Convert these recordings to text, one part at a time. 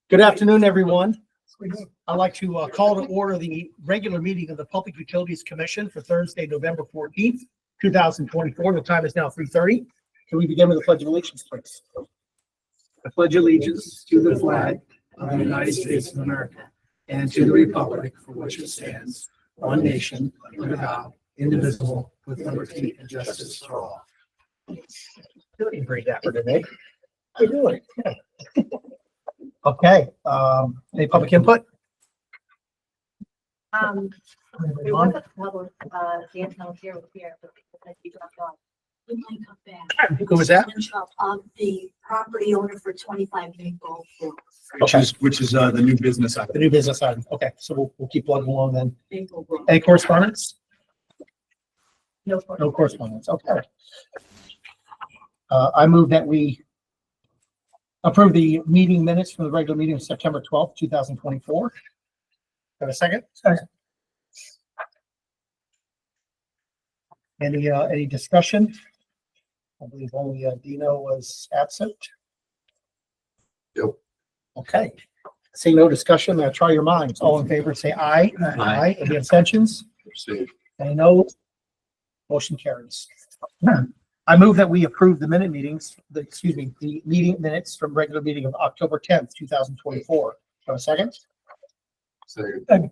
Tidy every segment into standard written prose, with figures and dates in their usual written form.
Good afternoon, everyone. I'd like to call to order the regular meeting of the Public Utilities Commission for Thursday, November 14th, 2024. The time is now 3:30. Can we begin with the Pledge of Allegiance, please? I pledge allegiance to the flag of the United States of America and to the republic for which it stands, one nation, under God, indivisible, with liberty and justice for all. Doing great dapper today. How you doing? Yeah. Okay, any public input? There was a public, Dan here, but he dropped off. We might come back. Who was that? The property owner for 25 Maple Grove. Which is the new business The item. new business item. Okay, so we'll keep plugging along then. Maple Grove. Any correspondence? No. No correspondence. Okay. I move that we approve the meeting minutes from the regular meeting of September 12th, 2024. Have a second? Second. Any discussion? I believe only Dino was absent. Yep. Okay. Seeing no discussion, try your minds. All in favor, say aye. Aye. Any abstentions? Any no? Motion carries. I move that we approve the the meeting minutes from regular meeting of October 10th, 2024. Have a second? Second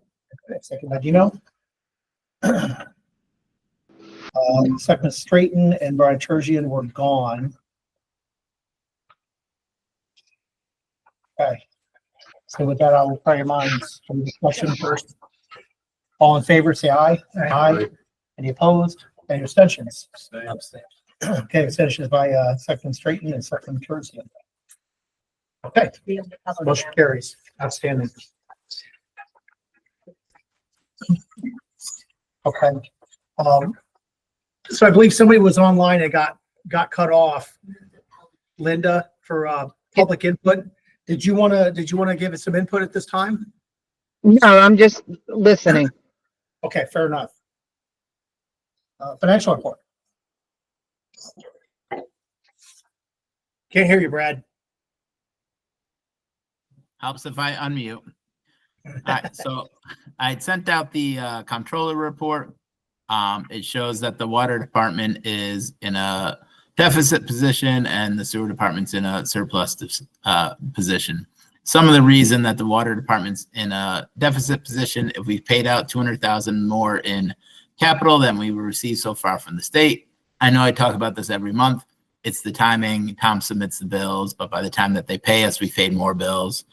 by Dino. Second, Straighten and Brian Terzian were gone. Okay. So with that, I'll try your minds for the discussion first. All in favor, say aye. Aye. Any opposed? Any abstentions? Okay, abstentions by second Straighten and second Terzian. Okay, motion carries. Outstanding. Okay. So I believe somebody was online and got cut off. Linda, for public input. Did you want to give us some input at this time? No, I'm just listening. Okay, fair enough. Financial report. Can't hear you, Brad. Helps if I unmute. All right, so I had sent out the comptroller report. It shows that the water department is in a deficit position and the sewer department's in a surplus position. Some of the reason that the water department's in a deficit position, if we've paid out $200,000 more in capital than we received so far from the state. I know I talk about this every month. It's the timing. Tom submits the bills, but by the time that they pay us, we paid more bills.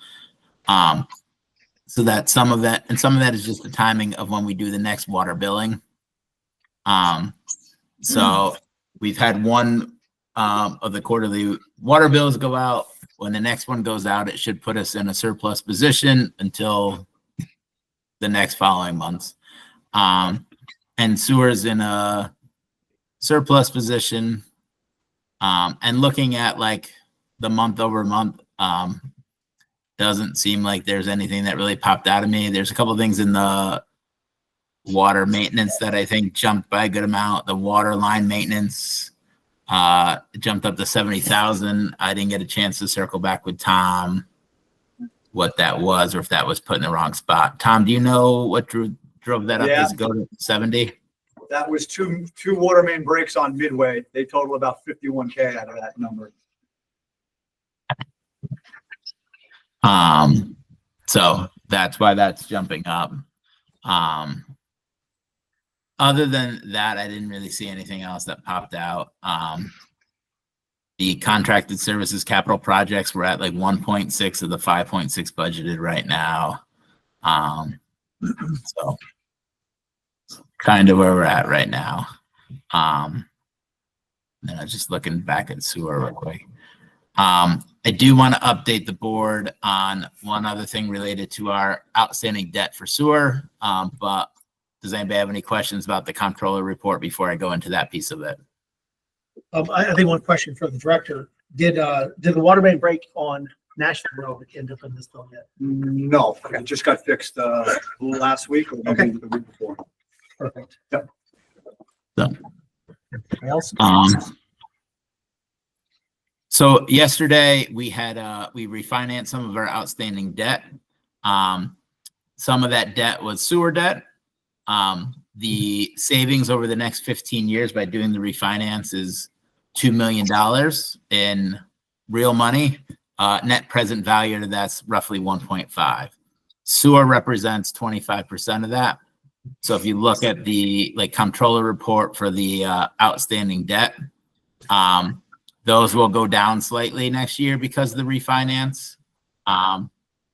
So that some of that is just the timing of when we do the next water billing. So we've had one of the quarterly water bills go out. When the next one goes out, it should put us in a surplus position until the next following months. And sewer's in a surplus position. And looking at like the month over month, doesn't seem like there's anything that really popped out of me. There's a couple of things in the water maintenance that I think jumped by a good amount. The water line maintenance jumped up to 70,000. I didn't get a chance to circle back with Tom what that was or if that was put in the wrong spot. Tom, do you know what drove that up to go to 70? That was two water main breaks on Midway. They total about 51K out of that number. So that's why that's jumping up. Other than that, I didn't really see anything else that popped out. The contracted services capital projects, we're at like 1.6 of the 5.6 budgeted right now. So kind of where we're at right now. And I'm just looking back at sewer real quick. I do want to update the board on one other thing related to our outstanding debt for sewer. But does anybody have any questions about the comptroller report before I go into that piece of it? I think one question for the director. Did the water main break on Nashville Road end up in this bill yet? No, it just got fixed last week or maybe the week before. Perfect. Yep. So, Anything else? So yesterday we had, we refinanced some of our outstanding debt. Some of that debt was sewer debt. The savings over the next 15 years by doing the refinance is $2 million in real money. Net present value to that's roughly 1.5. Sewer represents 25% of that. So if you look at the comptroller report for the outstanding debt, those will go down slightly next year because of the refinance,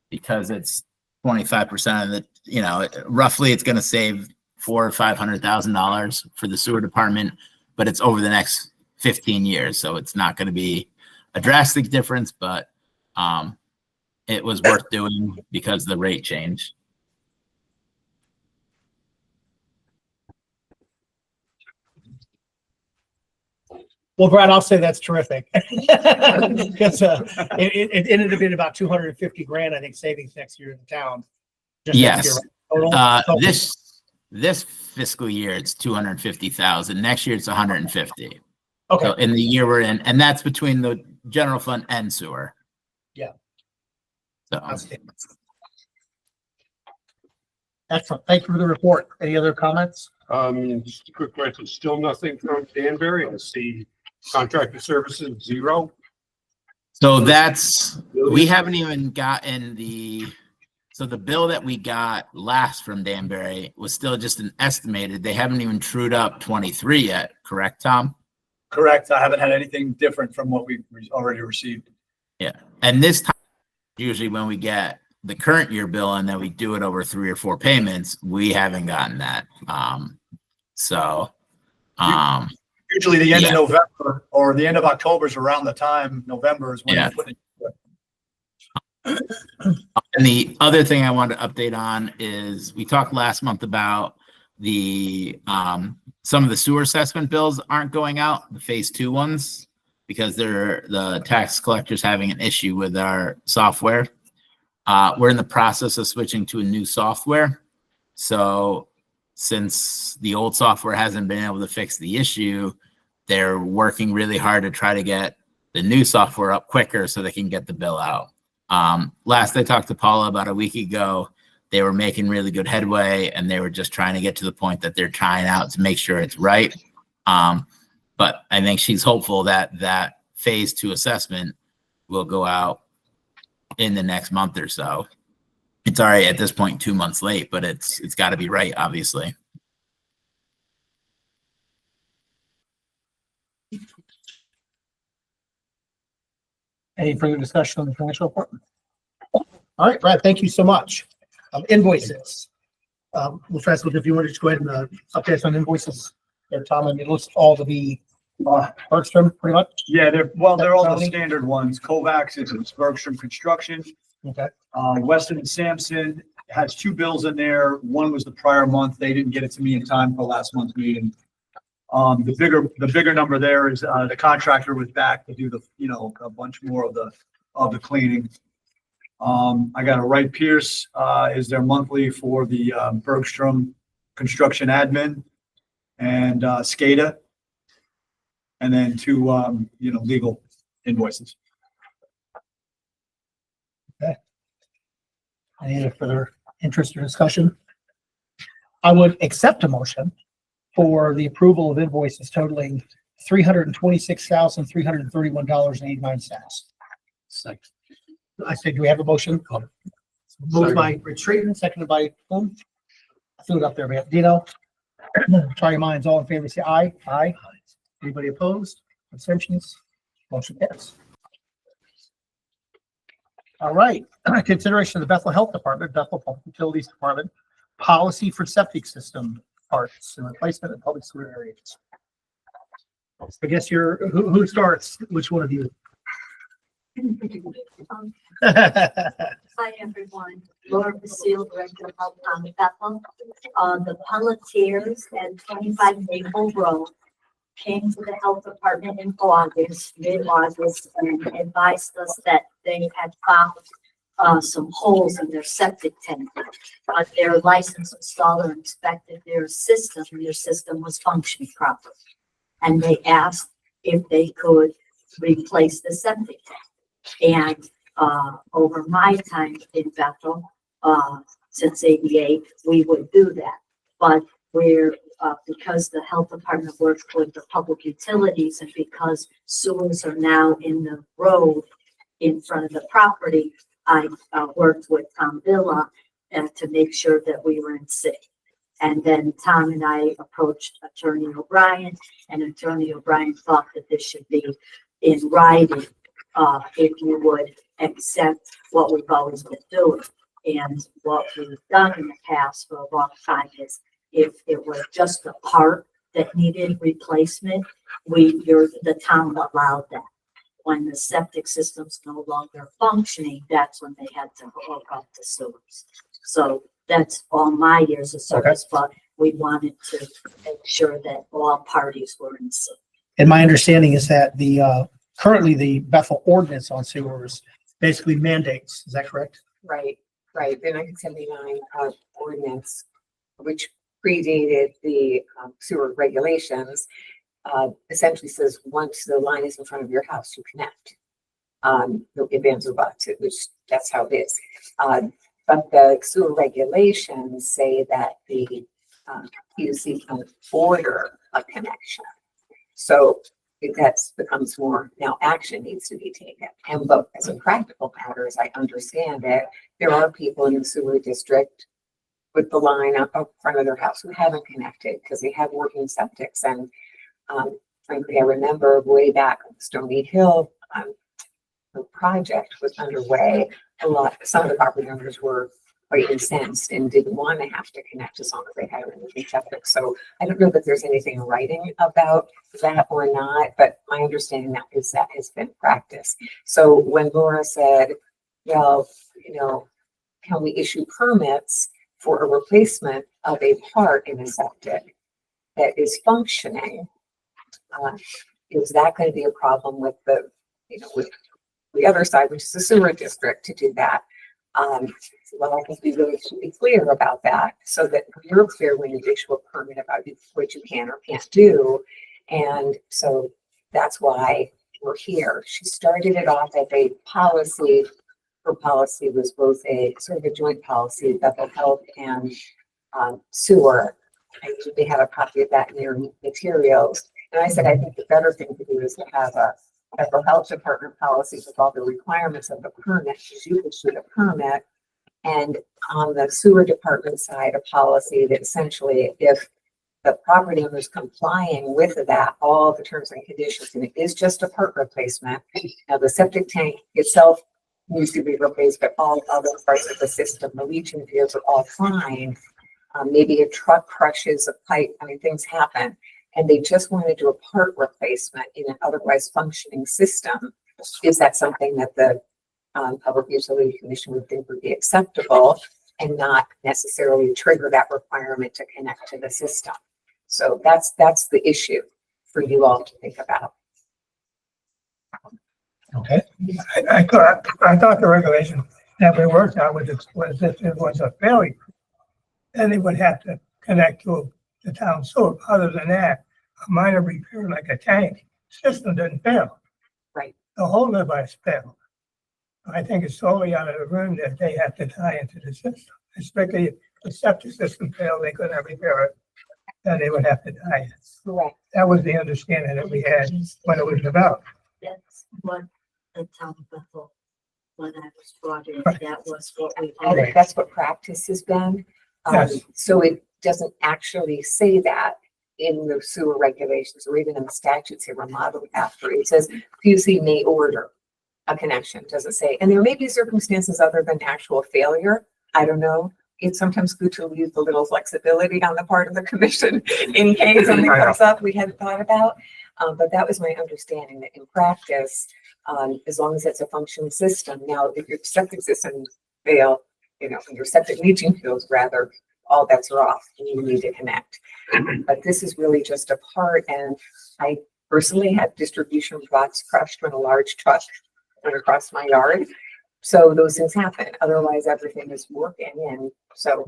because it's 25% of the, roughly it's going to save $400,000 or $500,000 for the sewer department, but it's over the next 15 years. So it's not going to be a drastic difference, but it was worth doing because of the rate change. Well, Brad, I'll say that's terrific. Because it ended up being about 250 grand, I think, savings next year in the town. Just next year, Yes. right? Total? This fiscal year, it's 250,000. Next year, it's 150. Okay, So in the year we're in, and that's between the general fund and sewer. Yeah. So outstanding. Excellent. Thank you for the report. Any other comments? Just a quick question. Still nothing from Danbury. I see contractor services 0. So we haven't even gotten so the bill that we got last from Danbury was still just an estimated. They haven't even trued up 23 yet. Correct, Tom? Correct. I haven't had anything different from what we already received. Yeah. And this time, usually when we get the current year bill and then we do it over 3 or 4 payments, we haven't gotten that. Usually the end Yeah. of November or the end of October is around the time November is when Yeah. you put it. And the other thing I wanted to update on is we talked last month about the some of the sewer assessment bills aren't going out, the phase 2 ones, because the tax collector's having an issue with our software. We're in the process of switching to a new software. So since the old software hasn't been able to fix the issue, they're working really hard to try to get the new software up quicker so they can get the bill out. Last I talked to Paula about a week ago, they were making really good headway and they were just trying to get to the point that they're trying out to make sure it's right. But I think she's hopeful that that phase 2 assessment will go out in the next month or so. It's already at this point 2 months late, but it's got to be right, obviously. Any further discussion on the financial report? All right, Brad, thank you so much. Invoices. Well, Francis, if you want to just go ahead and update us on invoices there, Tom, and it looks all to be Bergstrom, pretty much. Yeah, they're all the Tony? standard ones. Kovacs is Bergstrom Construction. Okay. Weston and Sampson has 2 bills in there. One was the prior month. They didn't get it to me in time for last month's meeting. The bigger number there is the contractor was back to do a bunch more of the cleaning. I got a Wright Pierce is their monthly for the Bergstrom Construction admin and SCADA, and then 2 legal invoices. Any other further interest or discussion? I would accept a motion for the approval of invoices totaling $326,331.89. Second. I said, do we have a motion? Moved by Rich Straighten, seconded by whom? I threw it up there, man. Dino? Try your minds. All in favor, say aye. Aye. Anybody opposed? Abstentions? Motion passed. All right. Consideration of the Bethel Health Department, Bethel Public Utilities Department, policy for septic system parts and replacement in public sewer areas. I guess who starts? Which one of you? Hi, everyone. Laura Basile, Director of Health on Bethel. The Pelletiers at 25 Maple Road came to the health department in mid-August, and advised us that they had found some holes in their septic tank. Their licensed installer inspected their system was functioning properly. And they asked if they could replace the septic tank. And, over my time in Bethel, since '88, we would do that. But we're, because the health department works with the public utilities and because sewers are now in the road in front of the property, I worked with Tom Villa to make sure that we were in sync. And then Tom and I approached Attorney O'Brien, and Attorney O'Brien thought that this should be in writing, if you would accept what we've always been doing. And what we've done in the past for a long time is if it was just a part that needed replacement, the town allowed that. When the septic system's no longer functioning, that's when they had to hook up the sewers. So that's all my years of service, but we wanted to make sure that all parties were in sync. And my understanding is that currently the Bethel ordinance on sewers basically mandates, is that correct? Right. The 1979 ordinance, which predated the sewer regulations, essentially says once the line is in front of your house, you connect. It bans or buts, which that's how it is. But the sewer regulations say that the PUC can order a connection. So that becomes more, now action needs to be taken. And but as a practical matter, as I understand it, there are people in the sewer district with the line up front of their house who haven't connected because they have working septics. And frankly, I remember way back on Stony Hill, the project was underway. Some of the property owners were quite incensed and didn't want to have to connect as long as they had a working septic. So I don't know that there's anything in writing about that or not, but my understanding that is that has been practice. So when Laura said, well, can we issue permits for a replacement of a part in a septic that is functioning? Is that going to be a problem with with the other side, which is the sewer district, to do that? Well, I think we really should be clear about that so that you're clear when you issue a permit about what you can or can't do. And so that's why we're here. She started it off as a policy. Her policy was both a sort of a joint policy, Bethel Health and sewer. I usually have a copy of that in your materials. And I said, I think the better thing to do is to have a Bethel Health Department policy with all the requirements of the permit, because you issued a permit. And on the sewer department side, a policy that essentially, if the property owner is complying with that, all the terms and conditions, and it is just a part replacement. Now, the septic tank itself needs to be replaced, but all other parts of the system, the leaching fields are all fine. Maybe a truck crushes a pipe. I mean, things happen. And they just want to do a part replacement in an otherwise functioning system. Is that something that the Public Utility Commission would think would be acceptable and not necessarily trigger that requirement to connect to the system? So that's the issue for you all to think about. Okay. I thought the regulation that we worked out was if it was a failure, then they would have to connect to the town sewer. Other than that, a minor repair like a tank system didn't fail. Right. The whole device failed. I think it's totally out of the room that they have to tie into the system. Especially if the septic system failed, they couldn't repair it, then they would have to tie it. Correct. That was the understanding that we had when it was developed. That's what the town of Bethel, when I was brought in, Right. that was what we I think did. that's what practice has been. Yes. So it doesn't actually say that in the sewer regulations or even in the statutes they were modeled after. It says PUC may order a connection, doesn't say. And there may be circumstances other than actual failure. I don't know. It's sometimes good to leave a little flexibility on the part of the commission in case something comes up we hadn't thought about. But that was my understanding, that in practice, as long as it's a functioning system. Now, if your septic system fail, your septic leaching fields rather, all bets are off and you need to connect. But this is really just a part. And I personally had distribution box crushed when a large truck went across my yard. So those things happen. Otherwise, everything is working. And so,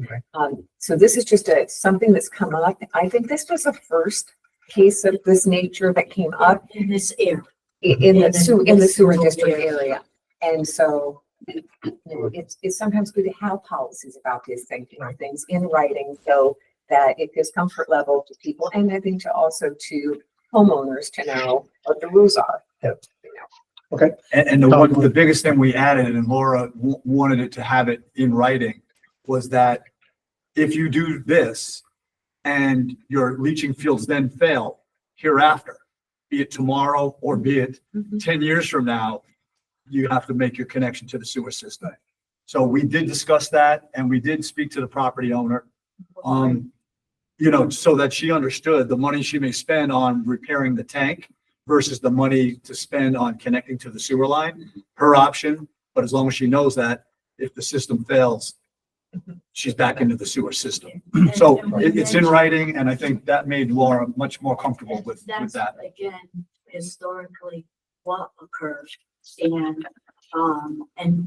so this is just something that's come up. I think this was the first case of this nature that came up. In this area. in the sewer district area. And so, you know, it's sometimes good to have policies about these things in writing so that it gives comfort level to people, and I think to homeowners to know what the rules are. Yep. You know. And the biggest thing we added, and Laura wanted it to have it in writing, was that if you do this and your leaching fields then fail hereafter, be it tomorrow or be it 10 years from now, you have to make your connection to the sewer system. So we did discuss that, and we did speak to the property owner. You know, so that she understood the money she may spend on repairing the tank versus the money to spend on connecting to the sewer line, her option. But as long as she knows that if the system fails, she's back into the sewer system. So it's in writing, and I think that made Laura much more comfortable with That's that. again, historically what occurs and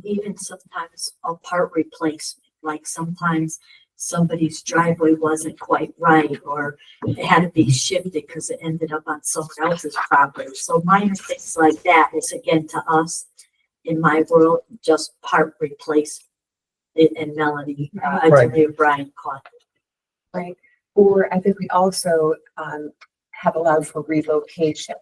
even sometimes a part replacement, like sometimes somebody's driveway wasn't quite right, or it had to be shifted because it ended up on someone else's property. So minor things like that is again to us, in my world, just part replacement. And Melanie, I believe Brian caught it. Right. Or I think we also have allowed for relocation.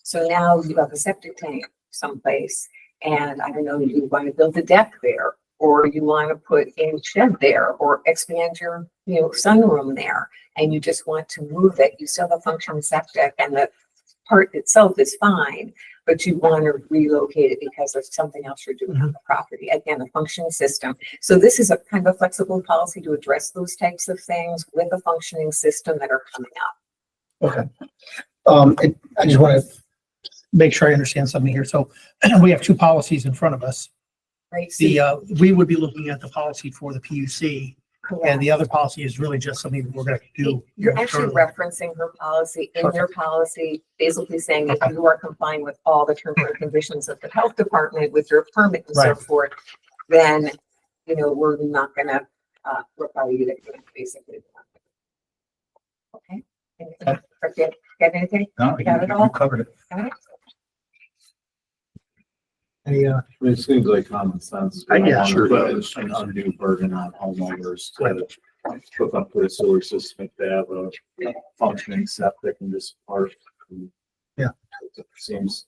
So now you have a septic tank someplace, and I don't know, you want to build a deck there, or you want to put a shed there, or expand your, you know, sunroom there, and you just want to move it. You still have a functioning septic, and the part itself is fine, but you want to relocate it because of something else you're doing on the property. Again, a functioning system. So this is a kind of a flexible policy to address those types of things with a functioning system that are coming up. Okay. I just want to make sure I understand something here. So we have two policies in front of us. Right. We would be looking at the policy for the PUC, and Correct. the other policy is really just something that we're going to do. You're actually referencing her policy in your policy, basically saying if you are complying with all the terms and conditions of the health department with your permit and so Right. forth, then, you know, we're not gonna require you to do it, basically. Okay. Anything? Get anything? No, Got it all? you covered it. Got it? Any, It seems like common sense. Yeah, sure. It's an undue burden on homeowners to hook up to the sewer system if they have a functioning septic and just park. Yeah. It seems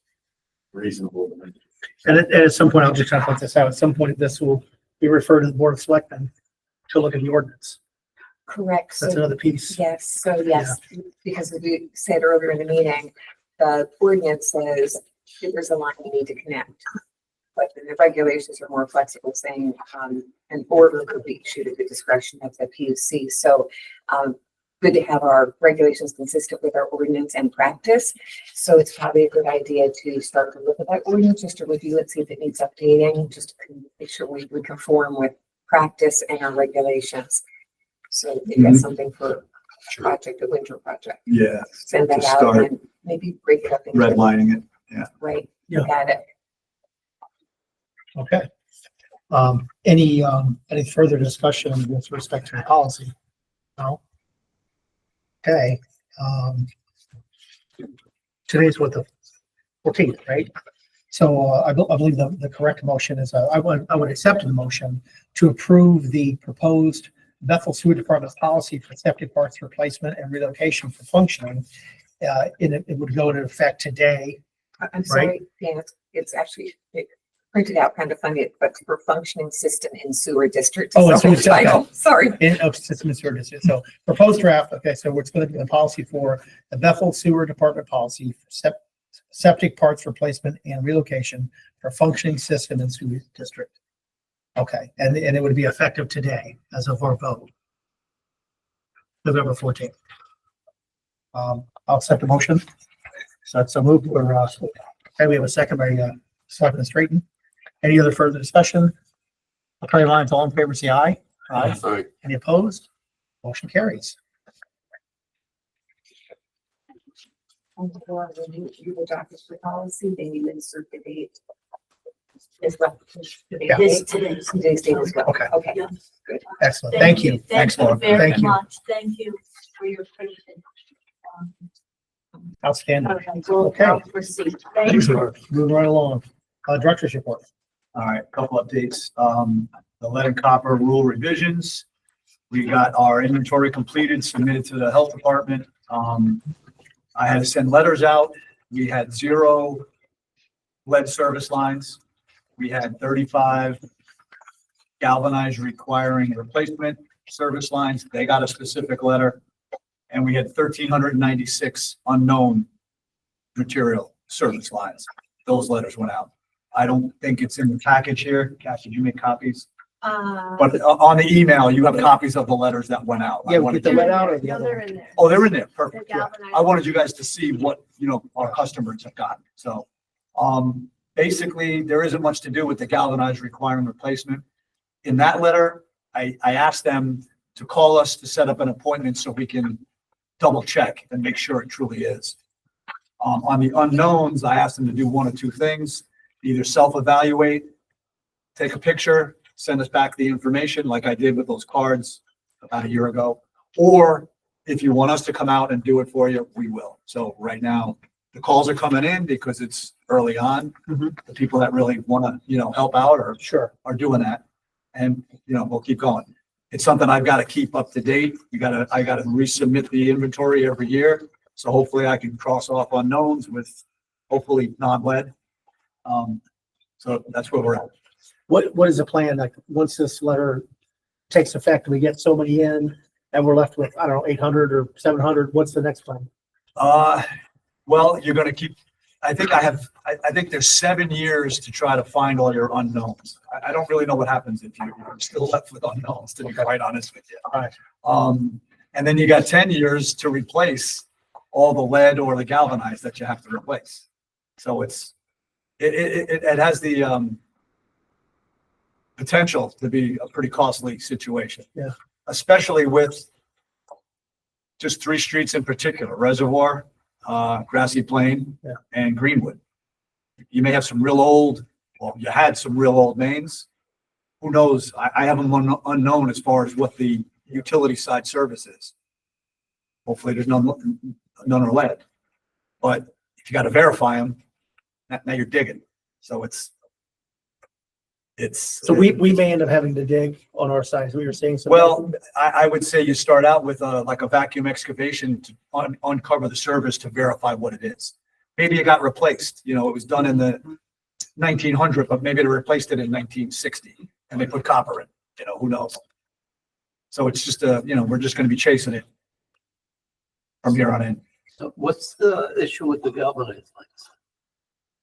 reasonable to me. and at some point, I'll just try to put this out. At some point, this will be referred to the Board of Selectmen to look at the ordinance. Correct. That's So another piece. yes, so yes, because as we said earlier in the meeting, the ordinance says there's a line you need to connect. But the regulations are more flexible, saying an order could be issued at the discretion of the PUC. So good to have our regulations consistent with our ordinance and practice. So it's probably a good idea to start to look at that ordinance, just to review it, see if it needs updating, just to make sure we conform with practice and our regulations. So if that's something for a project, a winter project, Yeah, send that To out start and maybe break it up. into- redlining it. Right, Yeah. got it. Okay. Any further discussion with respect to the policy? No? Okay. Today's what, the 14th, right? So I believe the correct motion is, I would accept the motion to approve the proposed Bethel Sewer Department policy for septic parts replacement and relocation for functioning. It would go into effect today. I'm sorry, Dan, it's actually printed out kind of funny, but for functioning system in sewer district. Oh, it's So, in sewer, okay. title, sorry. System and sewer district. So proposed draft, okay, so it's going to be the policy for the Bethel Sewer Department policy for septic parts replacement and relocation for functioning system and sewer district. Okay, and it would be effective today as of our vote. November 14th. I'll set the motion. So that's a move. Okay, we have a second by Selectman Straighten. Any other further discussion? Attorney Lyons, all in favor, say aye. Aye. Aye. Any opposed? Motion carries. And for the you adopt this policy, they need to insert the date. As well. Yeah. Today's date as well. Okay. Okay. Yeah. Good. Excellent. Thank you. Thank you Excellent. very Thank you. much. Thank you for your patience. Outstanding. Okay, we'll Okay. I'll proceed. Thank you. Moving right along. Director's report. All right, a couple updates. The lead and copper rule revisions. We got our inventory completed, submitted to the health department. I had to send letters out. We had 0 lead service lines. We had 35 galvanized requiring replacement service lines. They got a specific letter. And we had 1,396 unknown material service lines. Those letters went out. I don't think it's in the package here. Cash, did you make copies? But on the email, you have copies of the letters that went out. I Yeah, wanted get the you- lead out or the No, other they're one? in there. Oh, they're in there. Perfect. They're Yeah. galvanized. I wanted you guys to see what, our customers have gotten. So, basically, there isn't much to do with the galvanized requiring replacement. In that letter, I asked them to call us to set up an appointment so we can double check and make sure it truly is. On the unknowns, I asked them to do one of two things, either self-evaluate, take a picture, send us back the information like I did with those cards about a year ago, or if you want us to come out and do it for you, we will. So right now, the calls are coming in because it's early on. Mhm. The people that really want to, help out Sure. are doing that. And, we'll keep going. It's something I've got to keep up to date. I gotta resubmit the inventory every year. So hopefully I can cross off unknowns with hopefully non-lead. So that's where we're at. What is the plan? Like, once this letter takes effect, we get so many in and we're left with, I don't know, 800 or 700. What's the next plan? Well, you're gonna keep, I think there's 7 years to try to find all your unknowns. I don't really know what happens if you're still left with unknowns, to be quite honest with you. All right. And then you got 10 years to replace all the lead or the galvanized that you have to replace. So it has the, potential to be a pretty costly situation. Yeah. Especially with just 3 streets in particular, Reservoir, Grassy Plain, Yeah. and Greenwood. You may have some real old, you had some real old mains. Who knows? I have them unknown as far as what the utility side service is. Hopefully there's none are lead. But if you got to verify them, now you're digging. So So we may end up having to dig on our side, as we were saying. So well, I would say you start out with like a vacuum excavation to uncover the service to verify what it is. Maybe it got replaced, it was done in the 1900, but maybe they replaced it in 1960 and they put copper in, who knows? So it's just we're just going to be chasing it from here on in. So what's the issue with the galvanized lines?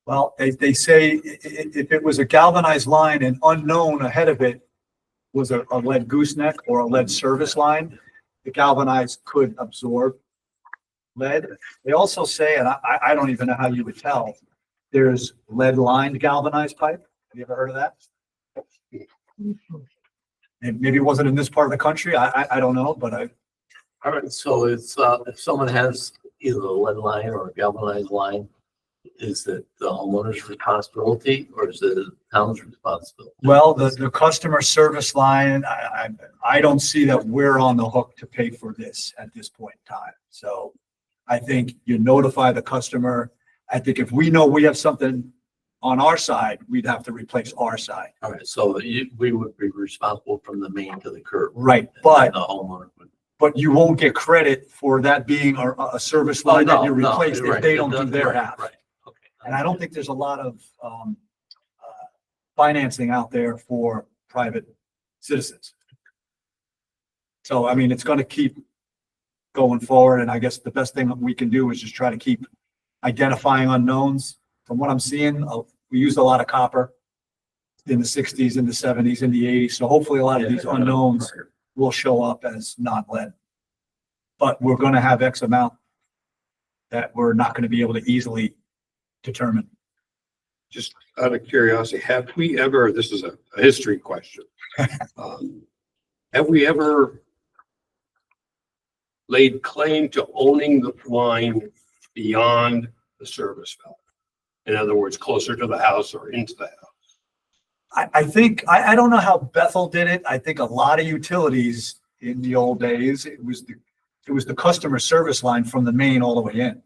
Well, they say if it was a galvanized line and unknown ahead of it was a lead gooseneck or a lead service line, the galvanized could absorb lead. They also say, and I don't even know how you would tell, there's lead lined galvanized pipe. Have you ever heard of that? And maybe it wasn't in this part of the country. I don't know, but All right, so it's, if someone has either a lead line or a galvanized line, is it the homeowner's responsibility or is it the town's responsibility? well, the customer service line, I don't see that we're on the hook to pay for this at this point in time. So I think you notify the customer. I think if we know we have something on our side, we'd have to replace our side. All right, so we would be responsible from the main to the curb. Right, And but, the homeowner would. but you won't get credit for that being a service line that you replaced if right, they don't do their right, half. Right, okay. And I don't think there's a lot of financing out there for private citizens. So, I mean, it's going to keep going forward. And I guess the best thing that we can do is just try to keep identifying unknowns. From what I'm seeing, we used a lot of copper in the 60s, in the 70s, in the 80s. So hopefully a lot of these unknowns will show up as non-lead. But we're going to have X amount that we're not going to be able to easily determine. Just out of curiosity, have we ever, this is a history question. Have we ever laid claim to owning the line beyond the service valve? In other words, closer to the house or into the house? I think, I don't know how Bethel did it. I think a lot of utilities in the old days, it was the customer service line from the main all the way in.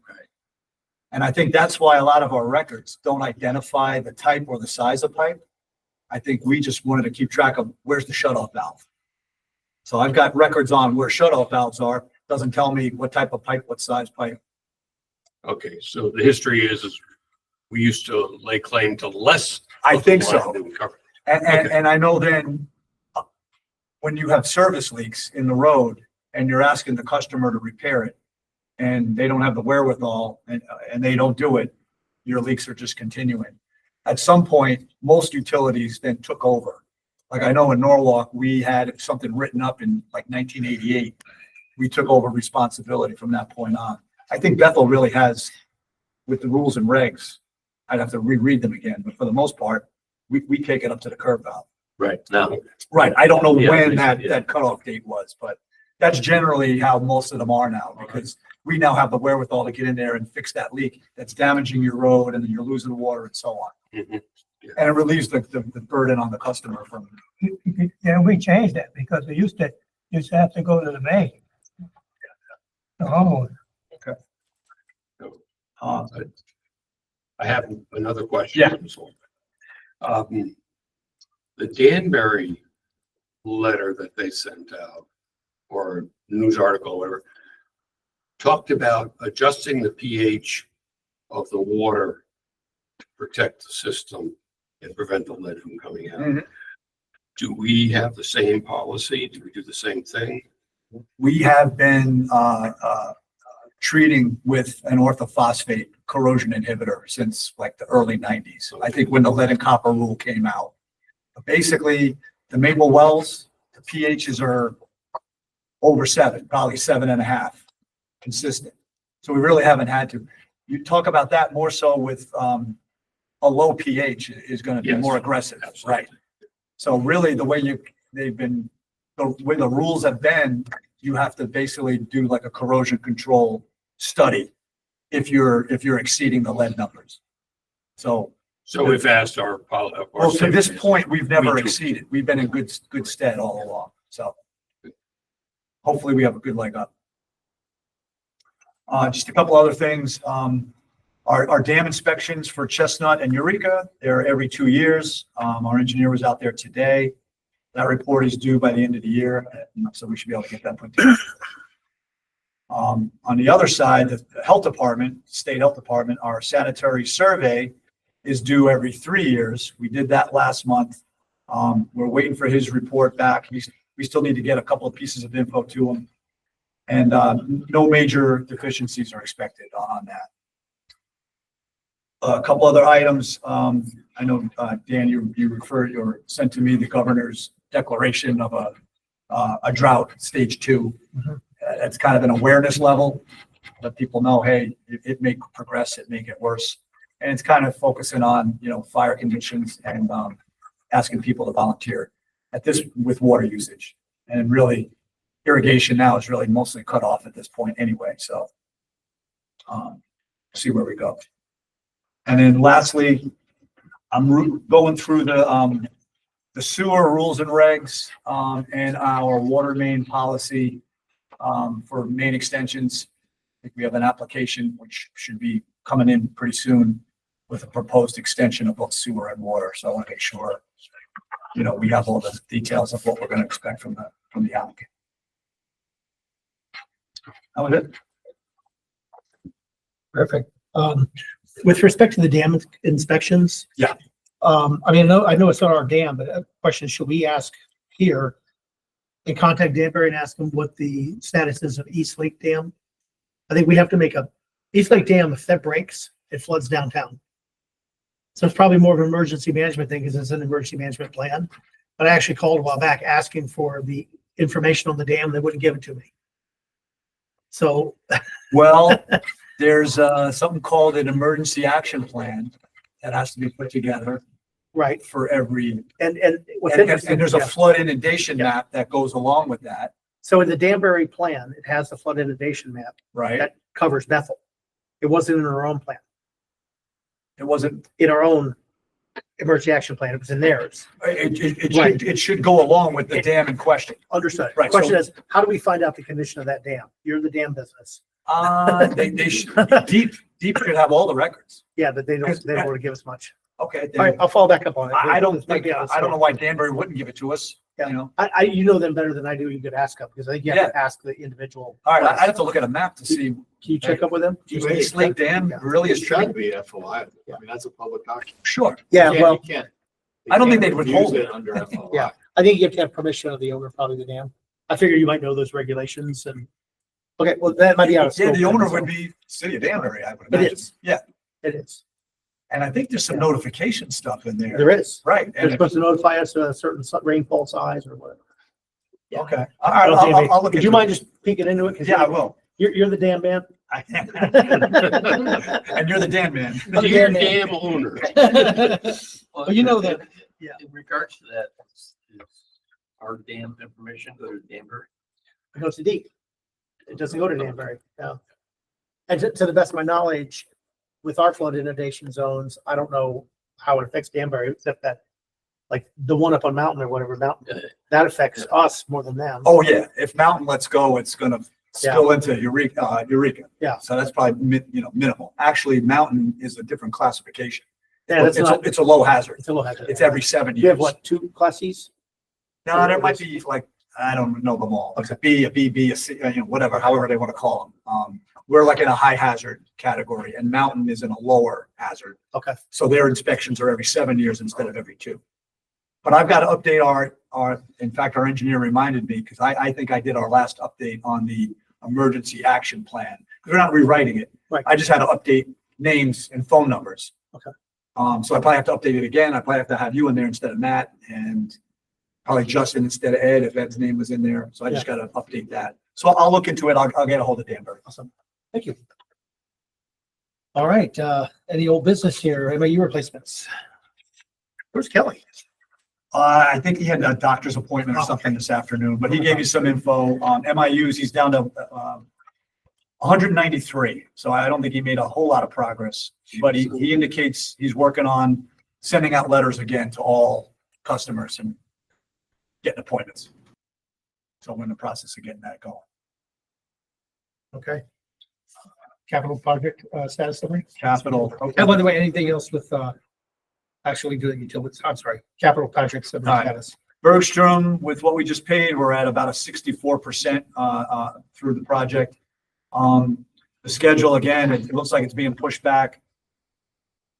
And I think that's why a lot of our records don't identify the type or the size of pipe. I think we just wanted to keep track of where's the shutoff valve. So I've got records on where shutoff valves are, doesn't tell me what type of pipe, what size pipe. Okay, so the history is we used to lay claim to less. I of the think line so. than we covered. And I know then when you have service leaks in the road and you're asking the customer to repair it and they don't have the wherewithal and they don't do it, your leaks are just continuing. At some point, most utilities then took over. Like I know in Norwalk, we had something written up in like 1988. We took over responsibility from that point on. I think Bethel really has, with the rules and regs, I'd have to reread them again, but for the most part, we take it up to the curb valve. Right, now, Right, I don't know Yeah, when that yeah. cutoff date was, but that's generally how most of them are now, because we now have the wherewithal to get in there and fix that leak that's damaging your road and then you're losing water and so on. mhm. And it relieves the burden on the customer from, Yeah, we changed that because we used to have to go to the main. The homeowner. uh, I have another question. Yeah. The Danbury letter that they sent out, or news article, whatever, talked about adjusting the pH of the water to protect the system and prevent the lead from coming out. Mhm. Do we have the same policy? Do we do the same thing? we have been, treating with an orthophosphate corrosion inhibitor since like the early 90s. I think when the lead and copper rule came out. But basically, the Maple Wells, the pHs are over 7, probably 7.5, consistent. So we really haven't had to. You talk about that more so with a low pH is going to be Yes. more aggressive, Absolutely. right? So really, the way the way the rules have been, you have to basically do like a corrosion control study if you're exceeding the lead numbers. So, So we've asked our. well, to this point, we've never We do. exceeded. We've been in good stead all along. So hopefully we have a good leg up. Just a couple other things. Our dam inspections for Chestnut and Eureka, they're every 2 years. Our engineer was out there today. That report is due by the end of the year, so we should be able to get that put together. On the other side, the health department, state health department, our sanitary survey is due every 3 years. We did that last month. We're waiting for his report back. We still need to get a couple of pieces of info to him. And no major deficiencies are expected on that. A couple other items. I know, Dan, you referred or sent to me the governor's declaration of a drought, stage 2. It's kind of an awareness level. Let people know, hey, it may progress, it may get worse. And it's kind of focusing on, fire conditions and asking people to volunteer at this with water usage. And really, irrigation now is really mostly cut off at this point anyway. So see where we go. And then lastly, I'm going through the sewer rules and regs and our water main policy for main extensions. I think we have an application which should be coming in pretty soon with a proposed extension of both sewer and water. So I want to make sure, we have all the details of what we're going to expect from the applicant. That was it. Perfect. With respect to the dam inspections. Yeah. I know it's not our dam, but a question, should we ask here and contact Danbury and ask them what the status is of East Lake Dam? I think we have to make East Lake Dam, if that breaks, it floods downtown. So it's probably more of an emergency management thing because it's an emergency management plan. But I actually called a while back asking for the information on the dam. They wouldn't give it to me. So. Well, there's something called an emergency action plan that has to be put together Right. for every, And what's and interesting. there's a yeah. flood inundation map that goes along with that, So in the Danbury plan, it has the flood inundation map right? that covers Bethel. It wasn't in our own plan, It wasn't, in our own emergency action plan. It was in theirs. it should go along with the dam in question. Understood. Right, Question so- is, how do we find out the condition of that dam? You're the dam business. They should, deep should have all the records. Yeah, but they don't want to give us much. Okay. All right, then I'll fall back up on it. I don't This might think, be out of I don't know scope. why Danbury wouldn't give it to us, you know? You know them better than I do. You could ask them because I think you have to ask the individual. All right, I'd have to look at a map to see. Can you check up with them? East Lake Dam really is It true. should be FOI. I mean, that's a public document. Sure. Yeah, You well, can't- I don't think you they'd can't withhold use it. Under FOI. Yeah. I think you have to have permission of the owner, probably the dam. I figure you might know those regulations and, okay, well, that might be out of Yeah, scope. the owner would be City of Danbury, I would It imagine. is. Yeah, It is. and I think there's some notification stuff in there. There is. Right, They're and, supposed to notify us of a certain rainfall size or whatever. Yeah. okay, all right, I'll look. Would you into mind it. just peeking into it? 'Cause Yeah, I will. You're the dam man. And you're the Dan man. I'm the Dear dam man. damn owner. Well, you know that, yeah. In regards to that, is our dam information go to Danbury? It goes to deep. It doesn't go to Danbury, no. And to the best of my knowledge, with our flood inundation zones, I don't know how it affects Danbury, except that, like, the one up on Mountain or whatever, Mountain, that affects us more than them. Oh, yeah, if Mountain lets go, it's gonna spill into Eureka. Yeah. So that's probably, minimal. Actually, Mountain is a different classification. Yeah, that's not, It's a low hazard. it's a little hazard. It's every 7 years. You have what, 2 classes? No, there might be like, I don't know them all. It's a B, a C, whatever, however they want to call them. We're like in a high hazard category and Mountain is in a lower hazard. Okay. So their inspections are every 7 years instead of every 2. But I've got to update in fact, our engineer reminded me because I think I did our last update on the emergency action plan. We're not rewriting it. Right. I just had to update names and phone numbers. Okay. So I probably have to update it again. I probably have to have you in there instead of Matt and probably Justin instead of Ed if Ed's name was in there. So I just got to update that. So I'll look into it. I'll get a hold of Danbury. Awesome. Thank you. All right, any old business here, MAU replacements? Where's Kelly? I think he had a doctor's appointment or something this afternoon, but he gave you some info on MIUs. He's down to 193. So I don't think he made a whole lot of progress, but he indicates he's working on sending out letters again to all customers and getting appointments. So we're in the process of getting that going. Okay. Capital project, status summary? Capital. And by the way, anything else with, actually doing utilities, I'm sorry, capital projects summary All right. status? Bergstrom, with what we just paid, we're at about a 64% through the project. The schedule, again, it looks like it's being pushed back.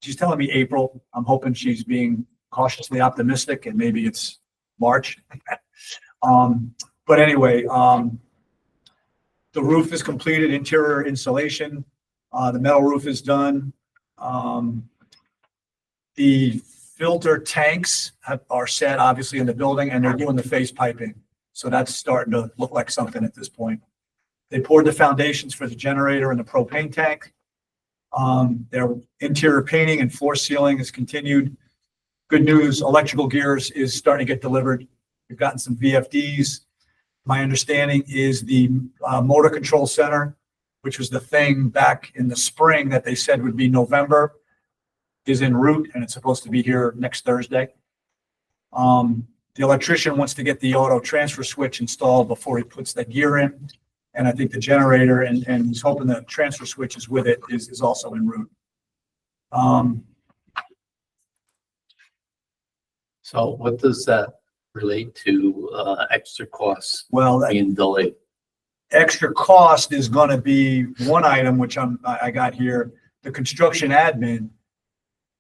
She's telling me April. I'm hoping she's being cautiously optimistic and maybe it's March. But anyway, the roof is completed, interior insulation. The metal roof is done. The filter tanks are set obviously in the building and they're doing the face piping. So that's starting to look like something at this point. They poured the foundations for the generator and the propane tank. Their interior painting and floor sealing is continued. Good news, electrical gears is starting to get delivered. We've gotten some VFDs. My understanding is the motor control center, which was the thing back in the spring that they said would be November, is en route and it's supposed to be here next Thursday. The electrician wants to get the auto transfer switch installed before he puts that gear in. And I think the generator and he's hoping the transfer switch is with it is also en route. So what does that relate to, extra costs Well, being delayed? extra cost is going to be one item, which I got here, the construction admin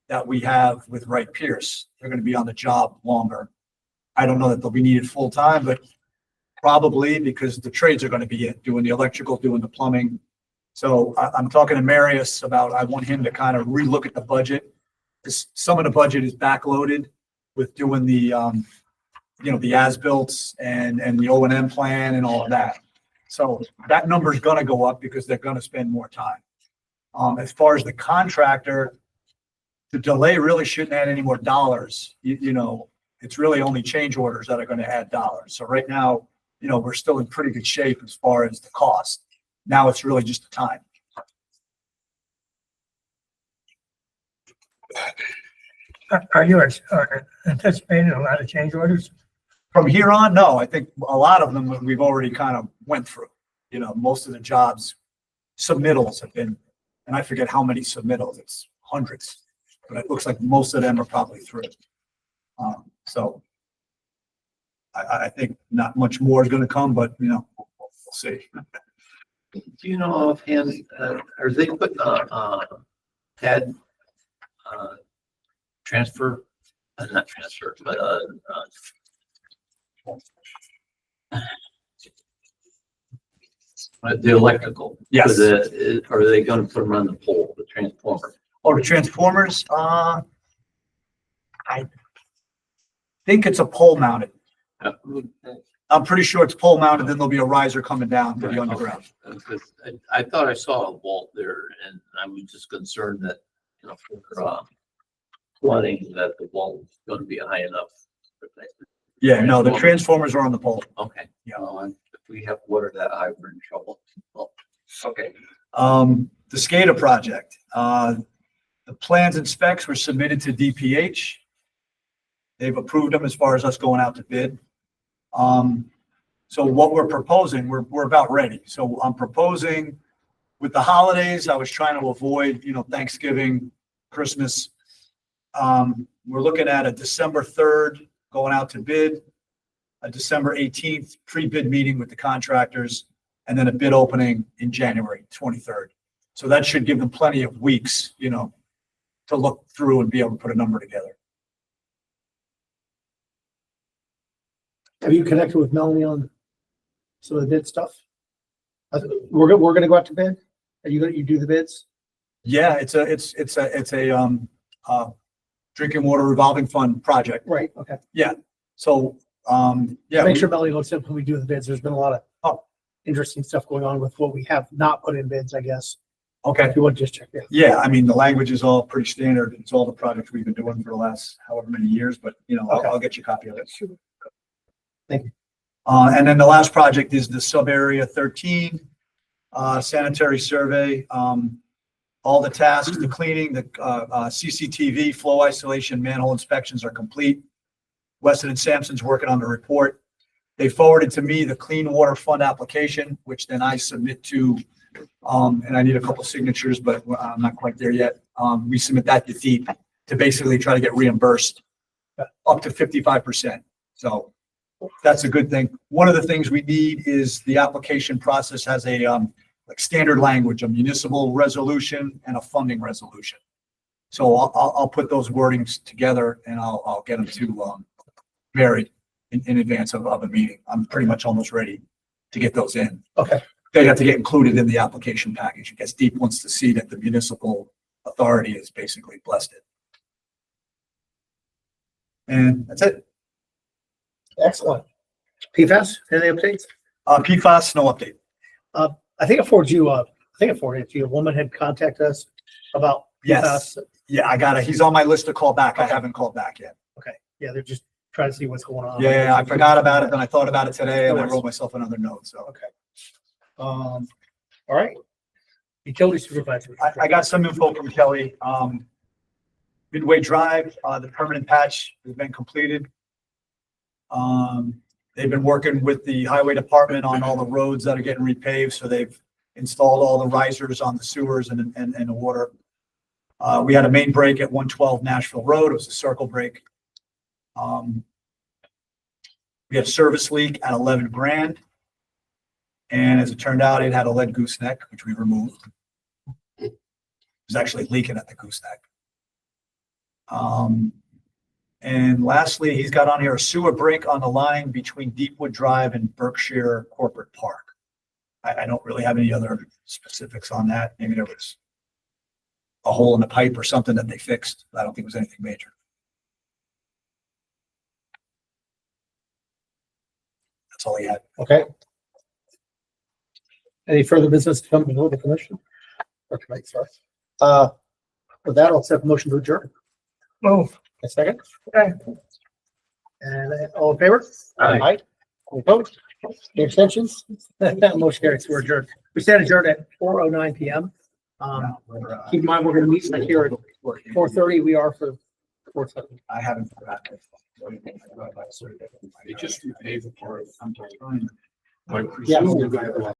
that we have with Wright Pierce. They're going to be on the job longer. I don't know that they'll be needed full time, but probably because the trades are going to be doing the electrical, doing the plumbing. So I'm talking to Marius about, I want him to kind of relook at the budget. Some of the budget is backloaded with doing the, the as-built and the O&M plan and all of that. So that number is going to go up because they're going to spend more time. As far as the contractor, the delay really shouldn't add any more dollars. It's really only change orders that are going to add dollars. So right now, we're still in pretty good shape as far as the cost. Now it's really just the time. Are you anticipating a lot of change orders? From here on, no, I think a lot of them we've already kind of went through. Most of the jobs submittals have been, and I forget how many submittals, it's hundreds, but it looks like most of them are probably through. So I think not much more is gonna come, but you know, we'll see. Do you know offhand, are they putting TAD, transfer, not transfer, but, the electrical? Yes. Are they gonna put them on the pole, the transformer? Oh, the transformers, I think it's a pole mounted. I'm pretty sure it's pole mounted, then there'll be a riser coming down to the underground. Because I thought I saw a vault there and I was just concerned that, you know, for flooding, that the vault was gonna be high enough. Yeah, no, the transformers are on the pole. Okay. Yeah. If we have water that high, we're in trouble. Well, okay. The SCADA project, the plans and specs were submitted to DPH. They've approved them as far as us going out to bid. So what we're proposing, we're about ready. So I'm proposing with the holidays, I was trying to avoid, you know, Thanksgiving, Christmas. We're looking at a December 3rd going out to bid, a December 18th pre-bid meeting with the contractors, and then a bid opening in January 23rd. So that should give them plenty of weeks, you know, to look through and be able to put a number together. Have you connected with Melanie on some of the bid stuff? We're gonna go out to bid? Are you do the bids? Yeah, it's a drinking water revolving fund project. Right, okay. So, yeah. Make sure Melanie looks at when we do the bids. There's been a lot of interesting stuff going on with what we have not put in bids, I guess. Okay. If you want to just check that. Yeah, I mean, the language is all pretty standard. It's all the projects we've been doing for the last however many years, but you know, Okay. I'll get you a copy of it. Thank you. And then the last project is the sub area 13 sanitary survey. All the tasks, the cleaning, the CCTV, flow isolation, manhole inspections are complete. Weston and Sampson's working on the report. They forwarded to me the Clean Water Fund application, which then I submit to, and I need a couple signatures, but I'm not quite there yet. We submit that to DEEP to basically try to get reimbursed up to 55%. So that's a good thing. One of the things we need is the application process has a like standard language, a municipal resolution and a funding resolution. So I'll put those wordings together and I'll get them to Mary in advance of a meeting. I'm pretty much almost ready to get those in. Okay. They have to get included in the application package. I guess DEEP wants to see that the municipal authority is basically blessed it. And that's it. Excellent. PFAS, any updates? PFAS, no update. I think I forwarded it to you. A woman had contacted us about Yes. PFAS. Yeah, I got it. He's on my list to call back. I haven't called back yet. Okay, yeah, they're just trying to see what's going on. Yeah, I forgot about it. Then I thought about it today and I wrote myself another note. So Okay. All right. Utility supervisor. I got some info from Kelly. Midway Drive, the permanent patch has been completed. They've been working with the highway department on all the roads that are getting repaved. So they've installed all the risers on the sewers and the water. We had a main break at 112 Nashville Road. It was a circle break. We had a service leak at 11 grand. And as it turned out, it had a lead gooseneck, which we removed. It was actually leaking at the gooseneck. And lastly, he's got on here a sewer break on the line between Deepwood Drive and Berkshire Corporate Park. I don't really have any other specifics on that. Maybe there was a hole in the pipe or something that they fixed. I don't think it was anything major. That's all he had. Okay. Any further business to come before the commission? Or tonight, sorry. With that, I'll accept the motion to adjourn. Move. A second. Okay. And all in favor? Aye. Any opposed? Any abstentions? Motion carries. We're adjourned. We stand adjourned at 4:09 PM. Keep in mind, we're gonna meet here at 4:30. We are for 4:30. I haven't forgotten. They just repaved the part. I'm trying. I Yeah. presume